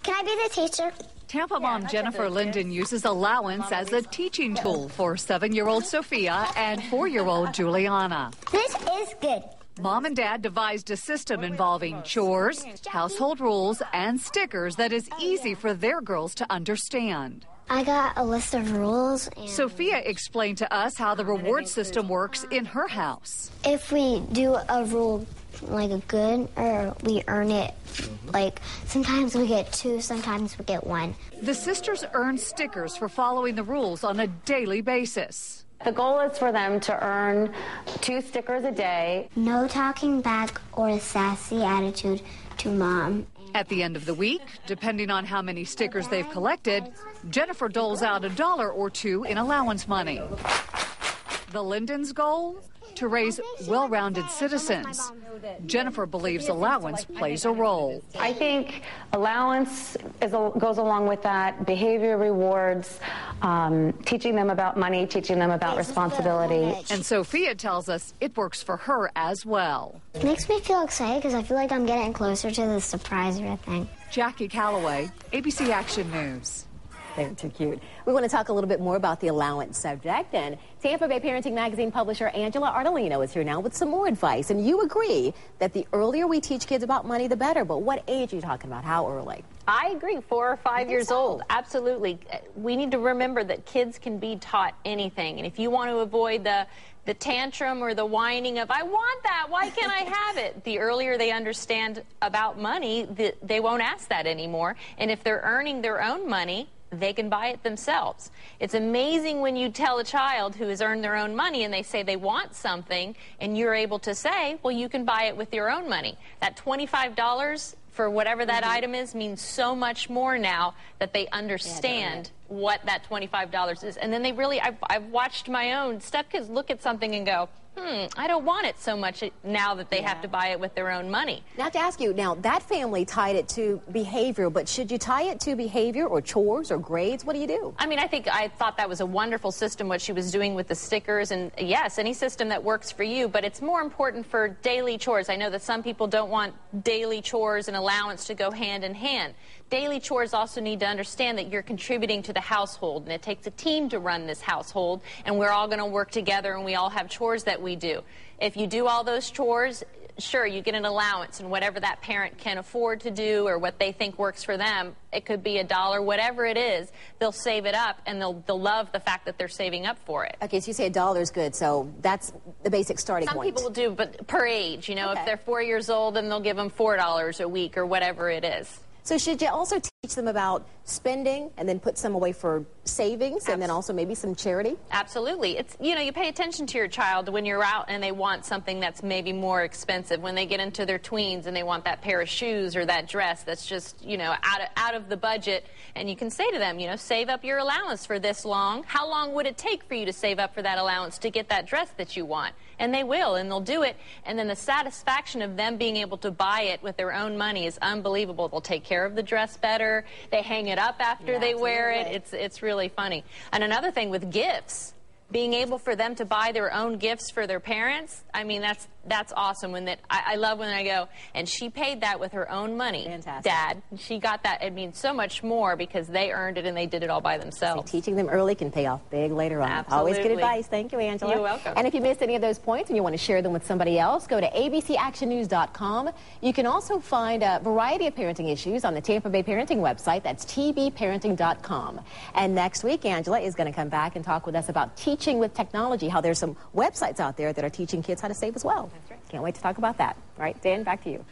Can I be the teacher? Tampa mom Jennifer Linden uses allowance as a teaching tool for 7-year-old Sophia and 4-year-old Juliana. This is good. Mom and Dad devised a system involving chores, household rules, and stickers that is easy for their girls to understand. I got a list of rules. Sophia explained to us how the reward system works in her house. If we do a rule like a good, or we earn it, like sometimes we get 2, sometimes we get 1. The sisters earn stickers for following the rules on a daily basis. The goal is for them to earn 2 stickers a day. No talking back or a sassy attitude to Mom. At the end of the week, depending on how many stickers they've collected, Jennifer doles out $1 or $2 in allowance money. The Lindens' goal? To raise well-rounded citizens. Jennifer believes allowance plays a role. I think allowance goes along with that, behavior rewards, teaching them about money, teaching them about responsibility. And Sophia tells us it works for her as well. It makes me feel excited because I feel like I'm getting closer to the surprise thing. Jackie Calloway, ABC Action News. They're too cute. We want to talk a little bit more about the allowance subject, and Tampa Bay Parenting Magazine publisher Angela Ardolino is here now with some more advice. And you agree that the earlier we teach kids about money, the better. But what age are you talking about? How early? I agree, 4 or 5 years old. Absolutely. We need to remember that kids can be taught anything. And if you want to avoid the tantrum or the whining of, I want that, why can't I have it? The earlier they understand about money, they won't ask that anymore. And if they're earning their own money, they can buy it themselves. It's amazing when you tell a child who has earned their own money and they say they want something, and you're able to say, well, you can buy it with your own money. That $25 for whatever that item is means so much more now that they understand what that $25 is. And then they really, I've watched my own stepkids look at something and go, I don't want it so much now that they have to buy it with their own money. Now, to ask you, now, that family tied it to behavior, but should you tie it to behavior or chores or grades? What do you do? I mean, I thought that was a wonderful system, what she was doing with the stickers. And yes, any system that works for you, but it's more important for daily chores. I know that some people don't want daily chores and allowance to go hand in hand. Daily chores also need to understand that you're contributing to the household, and it takes a team to run this household, and we're all going to work together, and we all have chores that we do. If you do all those chores, sure, you get an allowance, and whatever that parent can afford to do or what they think works for them, it could be $1, whatever it is, they'll save it up, and they'll love the fact that they're saving up for it. Okay, so you say $1 is good, so that's the basic starting point. Some people will do, but per age, you know, if they're 4 years old, then they'll give them $4 a week or whatever it is. So should you also teach them about spending and then put some away for savings and then also maybe some charity? Absolutely. It's, you know, you pay attention to your child when you're out and they want something that's maybe more expensive. When they get into their tweens and they want that pair of shoes or that dress that's just, you know, out of the budget, and you can say to them, you know, save up your allowance for this long. How long would it take for you to save up for that allowance to get that dress that you want? And they will, and they'll do it. And then the satisfaction of them being able to buy it with their own money is unbelievable. They'll take care of the dress better. They hang it up after they wear it. It's really funny. And another thing with gifts, being able for them to buy their own gifts for their parents, I mean, that's awesome. I love when I go, and she paid that with her own money. Fantastic. Dad, she got that. It means so much more because they earned it and they did it all by themselves. See, teaching them early can pay off big later on. Absolutely. Always good advice. Thank you, Angela. You're welcome. And if you missed any of those points and you want to share them with somebody else, go to abcactionnews.com. You can also find a variety of parenting issues on the Tampa Bay Parenting website. That's tbparenting.com. And next week, Angela is going to come back and talk with us about teaching with technology, how there's some websites out there that are teaching kids how to save as well. That's right. Can't wait to talk about that. All right, Dan, back to you.